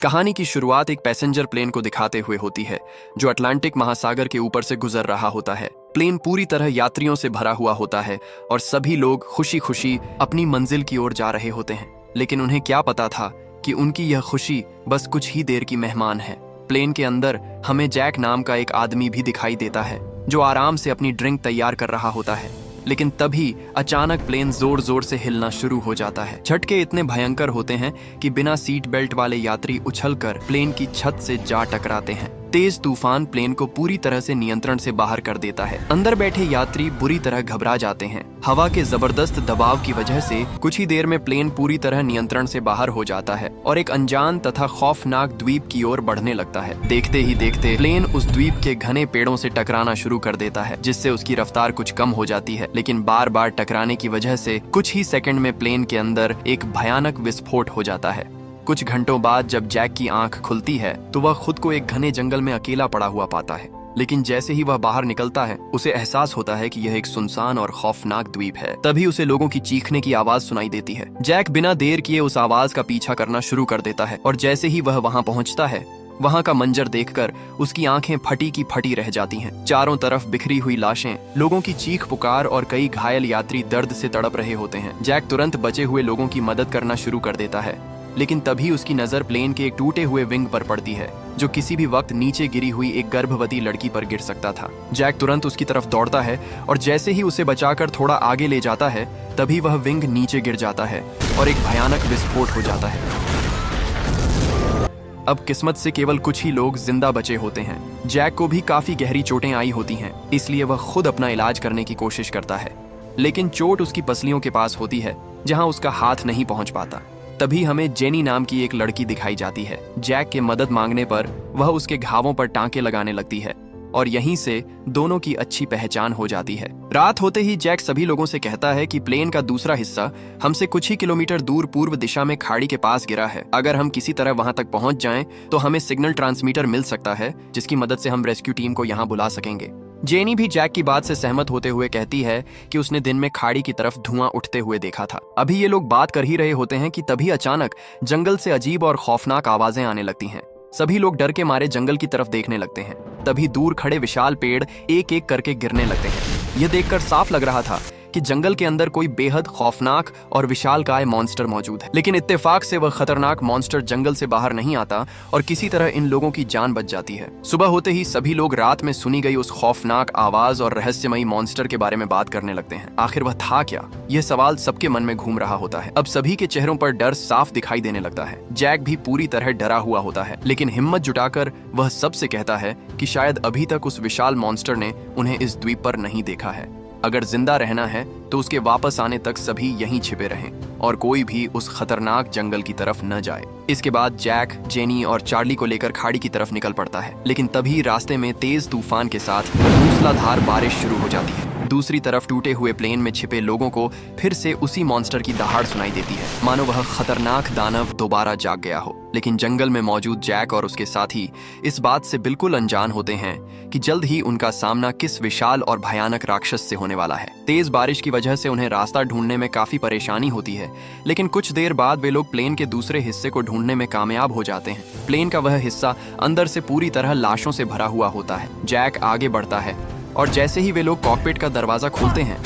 कहानी की शुरुआत एक पैसेंजर प्लेन को दिखाते हुए होती है जो अटलांटिक महासागर के ऊपर से गुजर रहा होता है। प्लेन पूरी तरह यात्रियों से भरा हुआ होता है और सभी लोग खुशी खुशी अपनी मंजिल की ओर जा रहे होते हैं। लेकिन उन्हें क्या पता था कि उनकी यह खुशी बस कुछ ही देर की मेहमान है। प्लेन के अंदर हमें जैक नाम का एक आदमी भी दिखाई देता है जो आराम से अपनी ड्रिंक तैयार कर रहा होता है। लेकिन तभी अचानक प्लेन जोर जोर से हिलना शुरू हो जाता है। झटके इतने भयंकर होते हैं कि बिना सीट बेल्ट वाले यात्री उछलकर प्लेन की छत से जा टकराते हैं। तेज तूफान प्लेन को पूरी तरह से नियंत्रण से बाहर कर देता है। अंदर बैठे यात्री बुरी तरह घबरा जाते हैं। हवा के जबरदस्त दबाव की वजह से कुछ ही देर में प्लेन पूरी तरह नियंत्रण से बाहर हो जाता है और एक अनजान तथा खौफनाक द्वीप की ओर बढ़ने लगता है। देखते ही देखते प्लेन उस द्वीप के घने पेड़ों से टकराना शुरू कर देता है, जिससे उसकी रफ्तार कुछ कम हो जाती है। लेकिन बार बार टकराने की वजह से कुछ ही सेकंड में प्लेन के अंदर एक भयानक विस्फोट हो जाता है। कुछ घंटों बाद जब जैक की आंख खुलती है तो वह खुद को एक घने जंगल में अकेला पड़ा हुआ पाता है। लेकिन जैसे ही वह बाहर निकलता है उसे एहसास होता है कि यह एक सुनसान और खौफनाक द्वीप है। तभी उसे लोगों की चीखने की आवाज सुनाई देती है। जैक बिना देर किए उस आवाज का पीछा करना शुरू कर देता है और जैसे ही वह वहां पहुंचता है, वहां का मंजर देखकर उसकी आंखें फटी की फटी रह जाती हैं। चारों तरफ बिखरी हुई लाशें, लोगों की चीख पुकार और कई घायल यात्री दर्द से तड़प रहे होते हैं। जैक तुरंत बचे हुए लोगों की मदद करना शुरू कर देता है, लेकिन तभी उसकी नजर प्लेन के एक टूटे हुए विंग पर पड़ती है जो किसी भी वक्त नीचे गिरी हुई एक गर्भवती लड़की पर गिर सकता था। जैक तुरंत उसकी तरफ दौड़ता है और जैसे ही उसे बचाकर थोड़ा आगे ले जाता है, तभी वह विंग नीचे गिर जाता है और एक भयानक विस्फोट हो जाता है। अब किस्मत से केवल कुछ ही लोग जिंदा बचे होते हैं। जैक को भी काफी गहरी चोटें आई होती हैं, इसलिए वह खुद अपना इलाज करने की कोशिश करता है, लेकिन चोट उसकी पसलियों के पास होती है जहां उसका हाथ नहीं पहुंच पाता। तभी हमें जेनी नाम की एक लड़की दिखाई जाती है। जैक के मदद मांगने पर वह उसके घावों पर टांके लगाने लगती है और यहीं से दोनों की अच्छी पहचान हो जाती है। रात होते ही जैक सभी लोगों से कहता है कि प्लेन का दूसरा हिस्सा हमसे कुछ ही किलोमीटर दूर पूर्व दिशा में खाड़ी के पास गिरा है। अगर हम किसी तरह वहां तक पहुंच जाएं तो हमें सिग्नल ट्रांसमीटर मिल सकता है, जिसकी मदद से हम रेस्क्यू टीम को यहां बुला सकेंगे। जेनी भी जैक की बात से सहमत होते हुए कहती है कि उसने दिन में खाड़ी की तरफ धुआं उठते हुए देखा था। अभी ये लोग बात कर ही रहे होते हैं कि तभी अचानक जंगल से अजीब और खौफनाक आवाजें आने लगती हैं। सभी लोग डर के मारे जंगल की तरफ देखने लगते हैं। तभी दूर खड़े विशाल पेड़ एक एक करके गिरने लगते हैं। यह देखकर साफ लग रहा था कि जंगल के अंदर कोई बेहद खौफनाक और विशालकाय मॉन्स्टर मौजूद है। लेकिन इत्तेफाक से वह खतरनाक मॉन्स्टर जंगल से बाहर नहीं आता और किसी तरह इन लोगों की जान बच जाती है। सुबह होते ही सभी लोग रात में सुनी गई उस खौफनाक आवाज और रहस्यमयी मॉन्स्टर के बारे में बात करने लगते हैं। आखिर वह था क्या? यह सवाल सबके मन में घूम रहा होता है। अब सभी के चेहरों पर डर साफ दिखाई देने लगता है। जैक भी पूरी तरह डरा हुआ होता है, लेकिन हिम्मत जुटाकर वह सबसे कहता है कि शायद अभी तक उस विशाल मॉन्स्टर ने उन्हें इस द्वीप पर नहीं देखा है। अगर जिंदा रहना है तो उसके वापस आने तक सभी यहीं छिपे रहें और कोई भी उस खतरनाक जंगल की तरफ न जाए। इसके बाद जैक, जेनी और चार्ली को लेकर खाड़ी की तरफ निकल पड़ता है, लेकिन तभी रास्ते में तेज तूफान के साथ मूसलाधार बारिश शुरू हो जाती है। दूसरी तरफ टूटे हुए प्लेन में छिपे लोगों को फिर से उसी मॉन्स्टर की दहाड़ सुनाई देती है, मानो वह खतरनाक दानव दोबारा जाग गया हो। लेकिन जंगल में मौजूद जैक और उसके साथी इस बात से बिल्कुल अनजान होते हैं कि जल्द ही उनका सामना किस विशाल और भयानक राक्षस से होने वाला है। तेज बारिश की वजह से उन्हें रास्ता ढूंढने में काफी परेशानी होती है, लेकिन कुछ देर बाद वे लोग प्लेन के दूसरे हिस्से को ढूंढने में कामयाब हो जाते हैं। प्लेन का वह हिस्सा अंदर से पूरी तरह लाशों से भरा हुआ होता है। जैक आगे बढ़ता है और जैसे ही वे लोग कॉकपिट का दरवाजा खोलते हैं,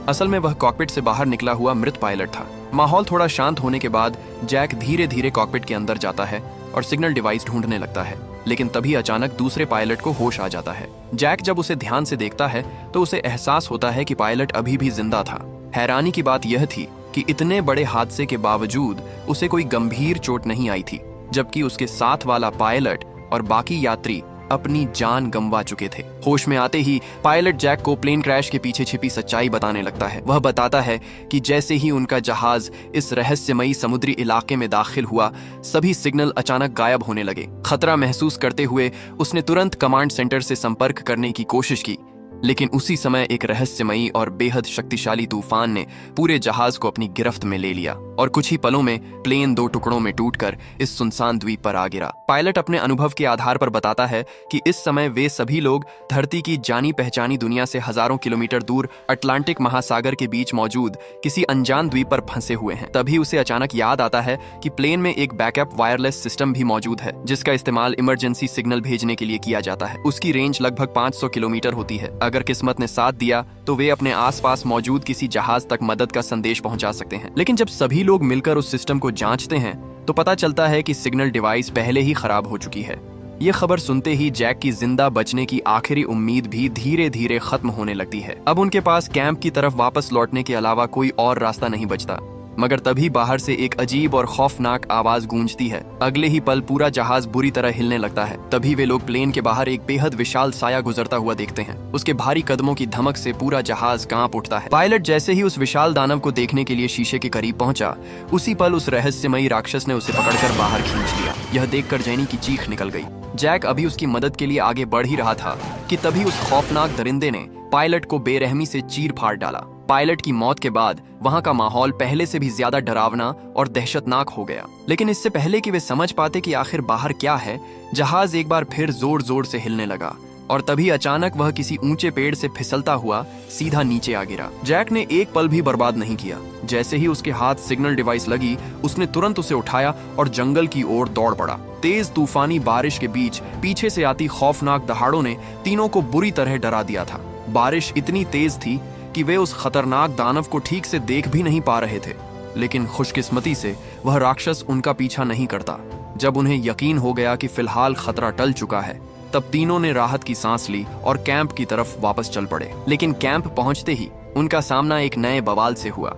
असल में वह कॉकपिट से बाहर निकला हुआ मृत पायलट था। माहौल थोड़ा शांत होने के बाद जैक धीरे धीरे कॉकपिट के अंदर जाता है और सिग्नल डिवाइस ढूंढने लगता है, लेकिन तभी अचानक दूसरे पायलट को होश आ जाता है। जैक जब उसे ध्यान से देखता है तो उसे एहसास होता है कि पायलट अभी भी जिंदा था। हैरानी की बात यह थी कि इतने बड़े हादसे के बावजूद उसे कोई गंभीर चोट नहीं आई थी, जबकि उसके साथ वाला पायलट और बाकी यात्री अपनी जान गंवा चुके थे। होश में आते ही पायलट जैक को प्लेन क्रैश के पीछे छिपी सच्चाई बताने लगता है। वह बताता है कि जैसे ही उनका जहाज इस रहस्यमयी समुद्री इलाके में दाखिल हुआ, सभी सिग्नल अचानक गायब होने लगे। खतरा महसूस करते हुए उसने तुरंत कमांड सेंटर से संपर्क करने की कोशिश की, लेकिन उसी समय एक रहस्यमयी और बेहद शक्तिशाली तूफान ने पूरे जहाज को अपनी गिरफ्त में ले लिया और कुछ ही पलों में प्लेन 2 टुकड़ों में टूटकर इस सुनसान द्वीप पर आ गिरा। पायलट अपने अनुभव के आधार पर बताता है कि इस समय वे सभी लोग धरती की जानी पहचानी दुनिया से हजारों किलोमीटर दूर अटलांटिक महासागर के बीच मौजूद किसी अनजान द्वीप पर फंसे हुए हैं। तभी उसे अचानक याद आता है कि प्लेन में एक बैकअप वायरलेस सिस्टम भी मौजूद है, जिसका इस्तेमाल इमरजेंसी सिग्नल भेजने के लिए किया जाता है। उसकी रेंज लगभग 500 किलोमीटर होती है। अगर किस्मत ने साथ दिया तो वे अपने आसपास मौजूद किसी जहाज तक मदद का संदेश पहुंचा सकते हैं। लेकिन जब सभी लोग मिलकर उस सिस्टम को जांचते हैं तो पता चलता है कि सिग्नल डिवाइस पहले ही खराब हो चुकी है। ये खबर सुनते ही जैक की जिंदा बचने की आखिरी उम्मीद भी धीरे धीरे खत्म होने लगती है। अब उनके पास कैंप की तरफ वापस लौटने के अलावा कोई और रास्ता नहीं बचता। मगर तभी बाहर से एक अजीब और खौफनाक आवाज गूंजती है। अगले ही पल पूरा जहाज बुरी तरह हिलने लगता है। तभी वे लोग प्लेन के बाहर एक बेहद विशाल साया गुजरता हुआ देखते हैं। उसके भारी कदमों की धमक से पूरा जहाज कांप उठता है। पायलट जैसे ही उस विशाल दानव को देखने के लिए शीशे के करीब पहुंचा, उसी पल उस रहस्यमयी राक्षस ने उसे पकड़कर बाहर खींच लिया। यह देखकर जेनी की चीख निकल गई। जैक अभी उसकी मदद के लिए आगे बढ़ ही रहा था कि तभी उस खौफनाक दरिंदे ने पायलट को बेरहमी से चीर फाड़ डाला। पायलट की मौत के बाद वहां का माहौल पहले से भी ज्यादा डरावना और दहशतनाक हो गया। लेकिन इससे पहले कि वे समझ पाते कि आखिर बाहर क्या है, जहाज एक बार फिर जोर जोर से हिलने लगा और तभी अचानक वह किसी ऊंचे पेड़ से फिसलता हुआ सीधा नीचे आ गिरा। जैक ने एक पल भी बर्बाद नहीं किया। जैसे ही उसके हाथ सिग्नल डिवाइस लगी, उसने तुरंत उसे उठाया और जंगल की ओर दौड़ पड़ा। तेज तूफानी बारिश के बीच पीछे से आती खौफनाक दहाड़ों ने तीनों को बुरी तरह डरा दिया था। बारिश इतनी तेज थी कि वे उस खतरनाक दानव को ठीक से देख भी नहीं पा रहे थे। लेकिन खुशकिस्मती से वह राक्षस उनका पीछा नहीं करता। जब उन्हें यकीन हो गया कि फिलहाल खतरा टल चुका है, तब तीनों ने राहत की सांस ली और कैंप की तरफ वापस चल पड़े। लेकिन कैंप पहुंचते ही उनका सामना एक नए बवाल से हुआ।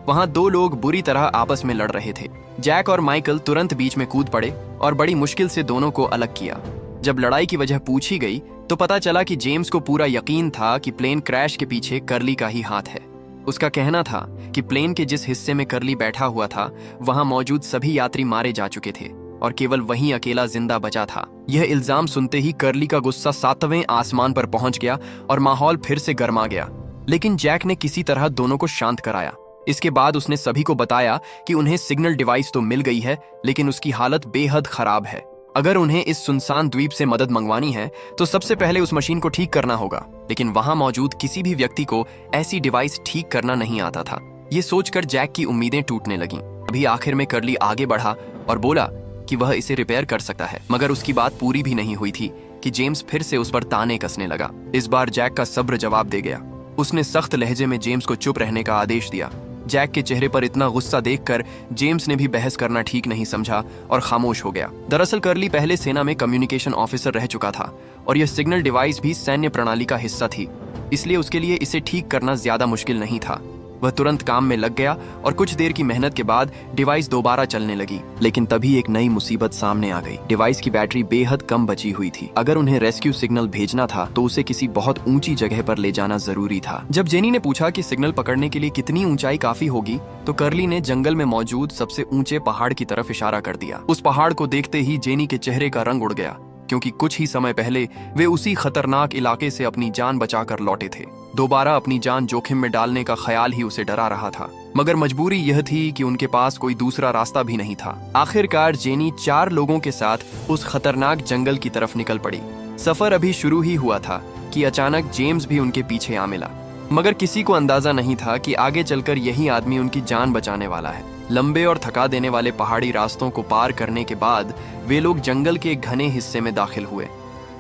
वहां 2 लोग बुरी तरह आपस में लड़ रहे थे। जैक और माइकल तुरंत बीच में कूद पड़े और बड़ी मुश्किल से दोनों को अलग किया। जब लड़ाई की वजह पूछी गई तो पता चला कि जेम्स को पूरा यकीन था कि प्लेन क्रैश के पीछे कर्ली का ही हाथ है। उसका कहना था कि प्लेन के जिस हिस्से में कर्ली बैठा हुआ था, वहां मौजूद सभी यात्री मारे जा चुके थे और केवल वही अकेला जिंदा बचा था। यह इल्जाम सुनते ही कर्ली का गुस्सा 7वें आसमान पर पहुंच गया और माहौल फिर से गर्मा गया। लेकिन जैक ने किसी तरह दोनों को शांत कराया। इसके बाद उसने सभी को बताया कि उन्हें सिग्नल डिवाइस तो मिल गई है, लेकिन उसकी हालत बेहद खराब है। अगर उन्हें इस सुनसान द्वीप से मदद मंगवानी है तो सबसे पहले उस मशीन को ठीक करना होगा। लेकिन वहां मौजूद किसी भी व्यक्ति को ऐसी डिवाइस ठीक करना नहीं आता था। ये सोचकर जैक की उम्मीदें टूटने लगीं। अभी आखिर में कर्ली आगे बढ़ा और बोला कि वह इसे रिपेयर कर सकता है। मगर उसकी बात पूरी भी नहीं हुई थी कि जेम्स फिर से उस पर ताने कसने लगा। इस बार जैक का सब्र जवाब दे गया। उसने सख्त लहजे में जेम्स को चुप रहने का आदेश दिया। जैक के चेहरे पर इतना गुस्सा देखकर जेम्स ने भी बहस करना ठीक नहीं समझा और खामोश हो गया। दरअसल कर्ली पहले सेना में कम्युनिकेशन ऑफिसर रह चुका था और यह सिग्नल डिवाइस भी सैन्य प्रणाली का हिस्सा थी, इसलिए उसके लिए इसे ठीक करना ज्यादा मुश्किल नहीं था। वह तुरंत काम में लग गया और कुछ देर की मेहनत के बाद डिवाइस दोबारा चलने लगी। लेकिन तभी एक नई मुसीबत सामने आ गई। डिवाइस की बैटरी बेहद कम बची हुई थी। अगर उन्हें रेस्क्यू सिग्नल भेजना था तो उसे किसी बहुत ऊंची जगह पर ले जाना जरूरी था। जब जेनी ने पूछा कि सिग्नल पकड़ने के लिए कितनी ऊंचाई काफी होगी, तो कर्ली ने जंगल में मौजूद सबसे ऊंचे पहाड़ की तरफ इशारा कर दिया। उस पहाड़ को देखते ही जेनी के चेहरे का रंग उड़ गया, क्योंकि कुछ ही समय पहले वे उसी खतरनाक इलाके से अपनी जान बचाकर लौटे थे। दोबारा अपनी जान जोखिम में डालने का ख्याल ही उसे डरा रहा था, मगर मजबूरी यह थी कि उनके पास कोई दूसरा रास्ता भी नहीं था। आखिरकार जेनी 4 लोगों के साथ उस खतरनाक जंगल की तरफ निकल पड़ी। सफर अभी शुरू ही हुआ था कि अचानक जेम्स भी उनके पीछे आ मिला, मगर किसी को अंदाजा नहीं था कि आगे चलकर यही आदमी उनकी जान बचाने वाला है। लंबे और थका देने वाले पहाड़ी रास्तों को पार करने के बाद वे लोग जंगल के एक घने हिस्से में दाखिल हुए।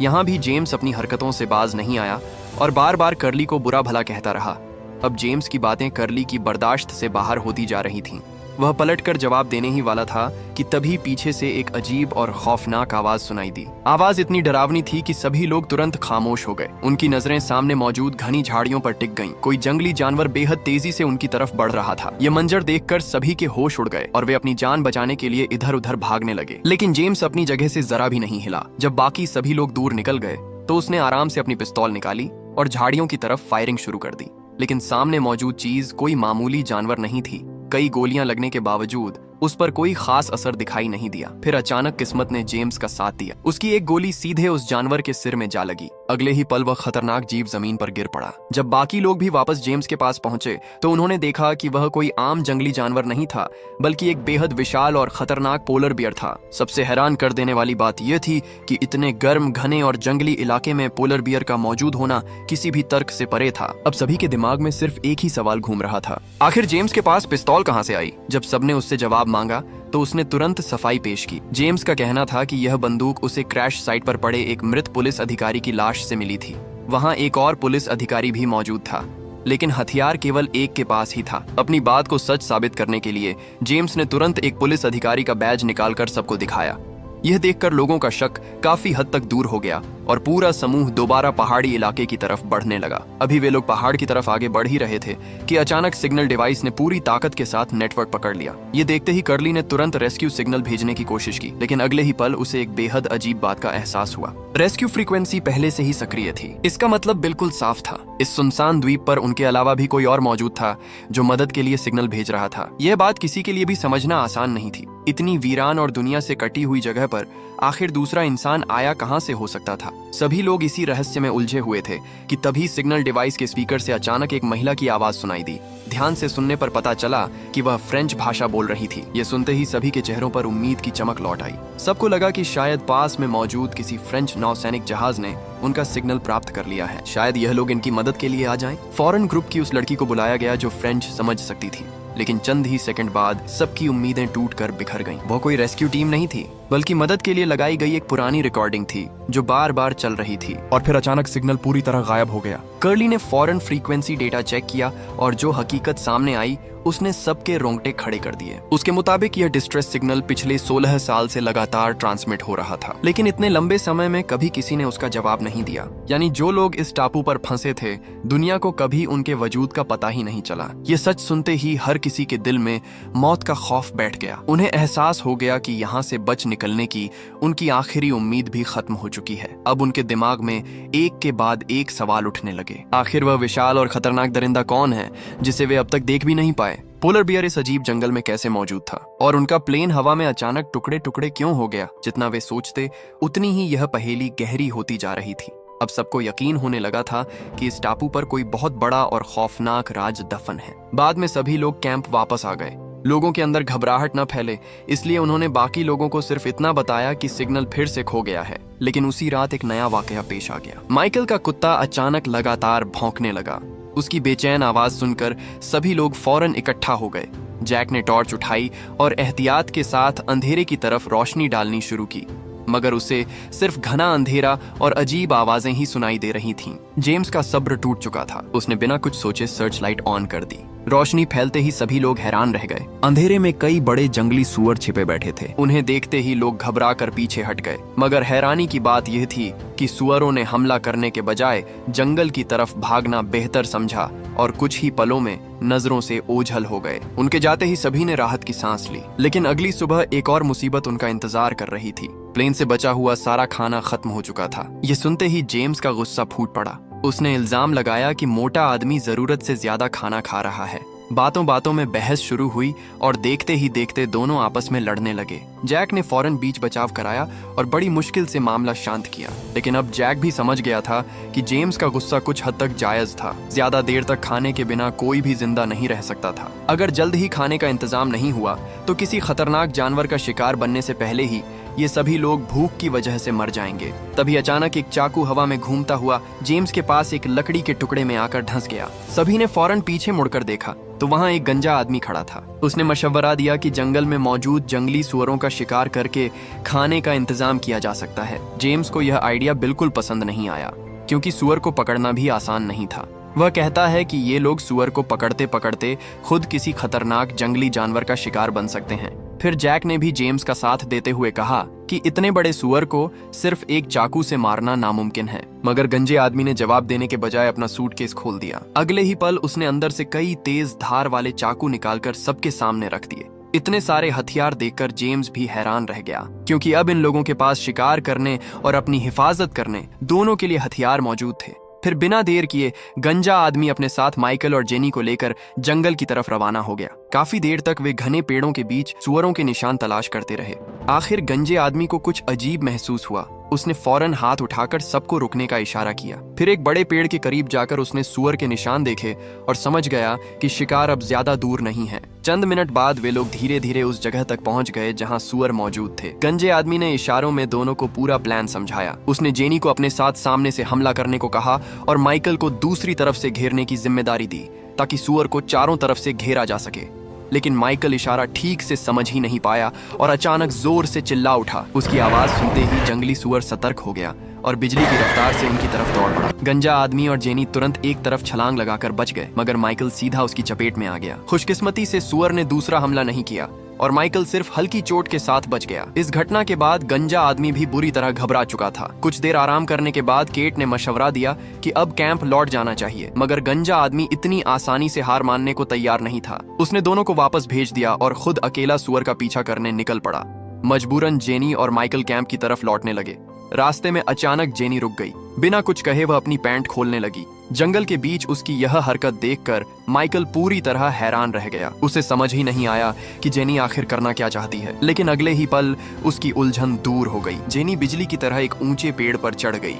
यहाँ भी जेम्स अपनी हरकतों से बाज नहीं आया और बार बार कर्ली को बुरा भला कहता रहा। अब जेम्स की बातें कर्ली की बर्दाश्त से बाहर होती जा रही थीं। वह पलटकर जवाब देने ही वाला था कि तभी पीछे से एक अजीब और खौफनाक आवाज सुनाई दी। आवाज इतनी डरावनी थी कि सभी लोग तुरंत खामोश हो गए। उनकी नजरें सामने मौजूद घनी झाड़ियों पर टिक गईं। कोई जंगली जानवर बेहद तेजी से उनकी तरफ बढ़ रहा था। ये मंजर देखकर सभी के होश उड़ गए और वे अपनी जान बचाने के लिए इधर उधर भागने लगे। लेकिन जेम्स अपनी जगह से जरा भी नहीं हिला। जब बाकी सभी लोग दूर निकल गए तो उसने आराम से अपनी पिस्तौल निकाली और झाड़ियों की तरफ फायरिंग शुरू कर दी। लेकिन सामने मौजूद चीज कोई मामूली जानवर नहीं थी। कई गोलियां लगने के बावजूद उस पर कोई खास असर दिखाई नहीं दिया। फिर अचानक किस्मत ने जेम्स का साथ दिया। उसकी एक गोली सीधे उस जानवर के सिर में जा लगी। अगले ही पल वह खतरनाक जीव जमीन पर गिर पड़ा। जब बाकी लोग भी वापस जेम्स के पास पहुंचे तो उन्होंने देखा कि वह कोई आम जंगली जानवर नहीं था, बल्कि एक बेहद विशाल और खतरनाक पोलर बियर था। सबसे हैरान कर देने वाली बात यह थी कि इतने गर्म, घने और जंगली इलाके में पोलर बियर का मौजूद होना किसी भी तर्क से परे था। अब सभी के दिमाग में सिर्फ एक ही सवाल घूम रहा था, आखिर जेम्स के पास पिस्तौल कहां से आई? जब सबने उससे जवाब मांगा तो उसने तुरंत सफाई पेश की। जेम्स का कहना था कि यह बंदूक उसे क्रैश साइट पर पड़े एक मृत पुलिस अधिकारी की लाश से मिली थी। वहां एक और पुलिस अधिकारी भी मौजूद था, लेकिन हथियार केवल एक के पास ही था। अपनी बात को सच साबित करने के लिए जेम्स ने तुरंत एक पुलिस अधिकारी का बैज निकालकर सबको दिखाया। यह देखकर लोगों का शक काफी हद तक दूर हो गया और पूरा समूह दोबारा पहाड़ी इलाके की तरफ बढ़ने लगा। अभी वे लोग पहाड़ की तरफ आगे बढ़ ही रहे थे कि अचानक सिग्नल डिवाइस ने पूरी ताकत के साथ नेटवर्क पकड़ लिया। ये देखते ही कर्ली ने तुरंत रेस्क्यू सिग्नल भेजने की कोशिश की, लेकिन अगले ही पल उसे एक बेहद अजीब बात का एहसास हुआ। रेस्क्यू फ्रीक्वेंसी पहले से ही सक्रिय थी। इसका मतलब बिल्कुल साफ था, इस सुनसान द्वीप पर उनके अलावा भी कोई और मौजूद था जो मदद के लिए सिग्नल भेज रहा था। यह बात किसी के लिए भी समझना आसान नहीं थी। इतनी वीरान और दुनिया से कटी हुई जगह पर आखिर दूसरा इंसान आया कहां से हो सकता था? सभी लोग इसी रहस्य में उलझे हुए थे कि तभी सिग्नल डिवाइस के स्पीकर से अचानक एक महिला की आवाज सुनाई दी। ध्यान से सुनने पर पता चला कि वह फ्रेंच भाषा बोल रही थी। ये सुनते ही सभी के चेहरों पर उम्मीद की चमक लौट आई। सबको लगा कि शायद पास में मौजूद किसी फ्रेंच नौसैनिक जहाज ने उनका सिग्नल प्राप्त कर लिया है। शायद यह लोग इनकी मदद के लिए आ जाएं। फौरन ग्रुप की उस लड़की को बुलाया गया जो फ्रेंच समझ सकती थी, लेकिन चंद ही सेकंड बाद सबकी उम्मीदें टूटकर बिखर गईं। वो कोई रेस्क्यू टीम नहीं थी, बल्कि मदद के लिए लगाई गई एक पुरानी रिकॉर्डिंग थी जो बार बार चल रही थी। और फिर अचानक सिग्नल पूरी तरह गायब हो गया। कर्ली ने फौरन फ्रीक्वेंसी डेटा चेक किया और जो हकीकत सामने आई उसने सबके रोंगटे खड़े कर दिए। उसके मुताबिक यह डिस्ट्रेस सिग्नल पिछले 16 साल से लगातार ट्रांसमिट हो रहा था, लेकिन इतने लंबे समय में कभी किसी ने उसका जवाब नहीं दिया। यानी जो लोग इस टापू पर फंसे थे, दुनिया को कभी उनके वजूद का पता ही नहीं चला। ये सच सुनते ही हर किसी के दिल में मौत का खौफ बैठ गया। उन्हें एहसास हो गया कि यहाँ से बच निकलने की उनकी आखिरी उम्मीद भी खत्म हो चुकी है। अब उनके दिमाग में एक के बाद एक सवाल उठने लगे। आखिर वह विशाल और खतरनाक दरिंदा कौन है जिसे वे अब तक देख भी नहीं पाए? पोलर बियर इस अजीब जंगल में कैसे मौजूद था? और उनका प्लेन हवा में अचानक टुकड़े टुकड़े क्यों हो गया? जितना वे सोचते उतनी ही यह पहेली गहरी होती जा रही थी। अब सबको यकीन होने लगा था कि इस टापू पर कोई बहुत बड़ा और खौफनाक राज दफन है। बाद में सभी लोग कैंप वापस आ गए। लोगों के अंदर घबराहट न फैले, इसलिए उन्होंने बाकी लोगों को सिर्फ इतना बताया कि सिग्नल फिर से खो गया है। लेकिन उसी रात एक नया वाकया पेश आ गया। माइकल का कुत्ता अचानक लगातार भौंकने लगा। उसकी बेचैन आवाज सुनकर सभी लोग फौरन इकट्ठा हो गए। जैक ने टॉर्च उठाई और एहतियात के साथ अंधेरे की तरफ रोशनी डालनी शुरू की, मगर उसे सिर्फ घना अंधेरा और अजीब आवाजें ही सुनाई दे रही थीं। जेम्स का सब्र टूट चुका था। उसने बिना कुछ सोचे सर्च लाइट ऑन कर दी। रोशनी फैलते ही सभी लोग हैरान रह गए। अंधेरे में कई बड़े जंगली सुअर छिपे बैठे थे। उन्हें देखते ही लोग घबरा कर पीछे हट गए। मगर हैरानी की बात यह थी कि सुअरों ने हमला करने के बजाय जंगल की तरफ भागना बेहतर समझा और कुछ ही पलों में नजरों से ओझल हो गए। उनके जाते ही सभी ने राहत की सांस ली। लेकिन अगली सुबह एक और मुसीबत उनका इंतजार कर रही थी। प्लेन से बचा हुआ सारा खाना खत्म हो चुका था। ये सुनते ही जेम्स का गुस्सा फूट पड़ा। उसने इल्जाम लगाया कि मोटा आदमी जरूरत से ज्यादा खाना खा रहा है। बातों बातों में बहस शुरू हुई और देखते ही देखते दोनों आपस में लड़ने लगे। जैक ने फौरन बीच बचाव कराया और बड़ी मुश्किल से मामला शांत किया। लेकिन अब जैक भी समझ गया था कि जेम्स का गुस्सा कुछ हद तक जायज था। ज्यादा देर तक खाने के बिना कोई भी जिंदा नहीं रह सकता था। अगर जल्द ही खाने का इंतजाम नहीं हुआ तो किसी खतरनाक जानवर का शिकार बनने से पहले ही ये सभी लोग भूख की वजह से मर जाएंगे। तभी अचानक एक चाकू हवा में घूमता हुआ जेम्स के पास एक लकड़ी के टुकड़े में आकर धंस गया। सभी ने फौरन पीछे मुड़कर देखा तो वहां एक गंजा आदमी खड़ा था। उसने मशवरा दिया कि जंगल में मौजूद जंगली सुअरों का शिकार करके खाने का इंतजाम किया जा सकता है। जेम्स को यह आइडिया बिल्कुल पसंद नहीं आया, क्योंकि सुअर को पकड़ना भी आसान नहीं था। वह कहता है कि ये लोग सुअर को पकड़ते पकड़ते खुद किसी खतरनाक जंगली जानवर का शिकार बन सकते हैं। फिर जैक ने भी जेम्स का साथ देते हुए कहा कि इतने बड़े सुअर को सिर्फ एक चाकू से मारना नामुमकिन है। मगर गंजे आदमी ने जवाब देने के बजाय अपना सूटकेस खोल दिया। अगले ही पल उसने अंदर से कई तेज धार वाले चाकू निकालकर सबके सामने रख दिए। इतने सारे हथियार देखकर जेम्स भी हैरान रह गया, क्योंकि अब इन लोगों के पास शिकार करने और अपनी हिफाजत करने दोनों के लिए हथियार मौजूद थे। फिर बिना देर किए गंजा आदमी अपने साथ माइकल और जेनी को लेकर जंगल की तरफ रवाना हो गया। काफी देर तक वे घने पेड़ों के बीच सुअरों के निशान तलाश करते रहे। आखिर गंजे आदमी को कुछ अजीब महसूस हुआ। उसने फौरन हाथ उठाकर सबको रुकने का इशारा किया। फिर एक बड़े पेड़ के करीब जाकर उसने सुअर के निशान देखे और समझ गया कि शिकार अब ज्यादा दूर नहीं है। चंद मिनट बाद वे लोग धीरे धीरे उस जगह तक पहुंच गए जहां सुअर मौजूद थे। गंजे आदमी ने इशारों में दोनों को पूरा प्लान समझाया। उसने जेनी को अपने साथ सामने से हमला करने को कहा और माइकल को दूसरी तरफ से घेरने की जिम्मेदारी दी ताकि सुअर को चारों तरफ से घेरा जा सके। लेकिन माइकल इशारा ठीक से समझ ही नहीं पाया और अचानक जोर से चिल्ला उठा। उसकी आवाज सुनते ही जंगली सुअर सतर्क हो गया और बिजली की रफ्तार से उनकी तरफ दौड़ पड़ा। गंजा आदमी और जेनी तुरंत एक तरफ छलांग लगाकर बच गए, मगर माइकल सीधा उसकी चपेट में आ गया। खुशकिस्मती से सुअर ने दूसरा हमला नहीं किया और माइकल सिर्फ हल्की चोट के साथ बच गया। इस घटना के बाद गंजा आदमी भी बुरी तरह घबरा चुका था। कुछ देर आराम करने के बाद केट ने मशवरा दिया कि अब कैंप लौट जाना चाहिए, मगर गंजा आदमी इतनी आसानी से हार मानने को तैयार नहीं था। उसने दोनों को वापस भेज दिया और खुद अकेला सुअर का पीछा करने निकल पड़ा। मजबूरन जेनी और माइकल कैंप की तरफ लौटने लगे। रास्ते में अचानक जेनी रुक गई। बिना कुछ कहे वह अपनी पैंट खोलने लगी। जंगल के बीच उसकी यह हरकत देखकर माइकल पूरी तरह हैरान रह गया। उसे समझ ही नहीं आया कि जेनी आखिर करना क्या चाहती है। लेकिन अगले ही पल उसकी उलझन दूर हो गई। जेनी बिजली की तरह एक ऊंचे पेड़ पर चढ़ गई।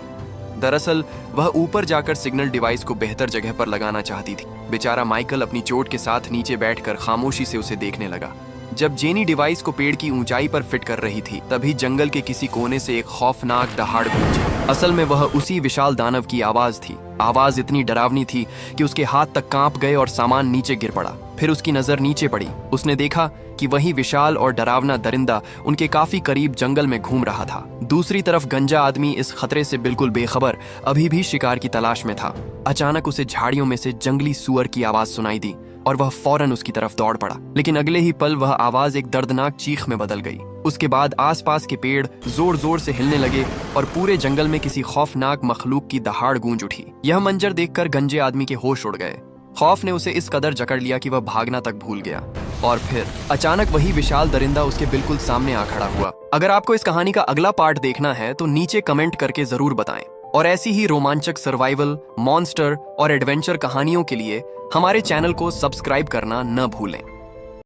दरअसल वह ऊपर जाकर सिग्नल डिवाइस को बेहतर जगह पर लगाना चाहती थी। बेचारा माइकल अपनी चोट के साथ नीचे बैठकर खामोशी से उसे देखने लगा। जब जेनी डिवाइस को पेड़ की ऊंचाई पर फिट कर रही थी, तभी जंगल के किसी कोने से एक खौफनाक दहाड़ गूंजी। असल में वह उसी विशाल दानव की आवाज थी। आवाज इतनी डरावनी थी कि उसके हाथ तक कांप गए और सामान नीचे गिर पड़ा। फिर उसकी नजर नीचे पड़ी। उसने देखा कि वही विशाल और डरावना दरिंदा उनके काफी करीब जंगल में घूम रहा था। दूसरी तरफ गंजा आदमी इस खतरे से बिल्कुल बेखबर अभी भी शिकार की तलाश में था। अचानक उसे झाड़ियों में से जंगली सुअर की आवाज सुनाई दी और वह फौरन उसकी तरफ दौड़ पड़ा। लेकिन अगले ही पल वह आवाज एक दर्दनाक चीख में बदल गई। उसके बाद आसपास के पेड़ जोर जोर से हिलने लगे और पूरे जंगल में किसी खौफनाक मखलूक की दहाड़ गूंज उठी। यह मंजर देखकर गंजे आदमी के होश उड़ गए। खौफ ने उसे इस कदर जकड़ लिया कि वह भागना तक भूल गया। और फिर अचानक वही विशाल दरिंदा उसके बिल्कुल सामने आ खड़ा हुआ। अगर आपको इस कहानी का अगला पार्ट देखना है तो नीचे कमेंट करके जरूर बताएं। और ऐसी ही रोमांचक सर्वाइवल, मॉन्स्टर और एडवेंचर कहानियों के लिए हमारे चैनल को सब्सक्राइब करना न भूलें।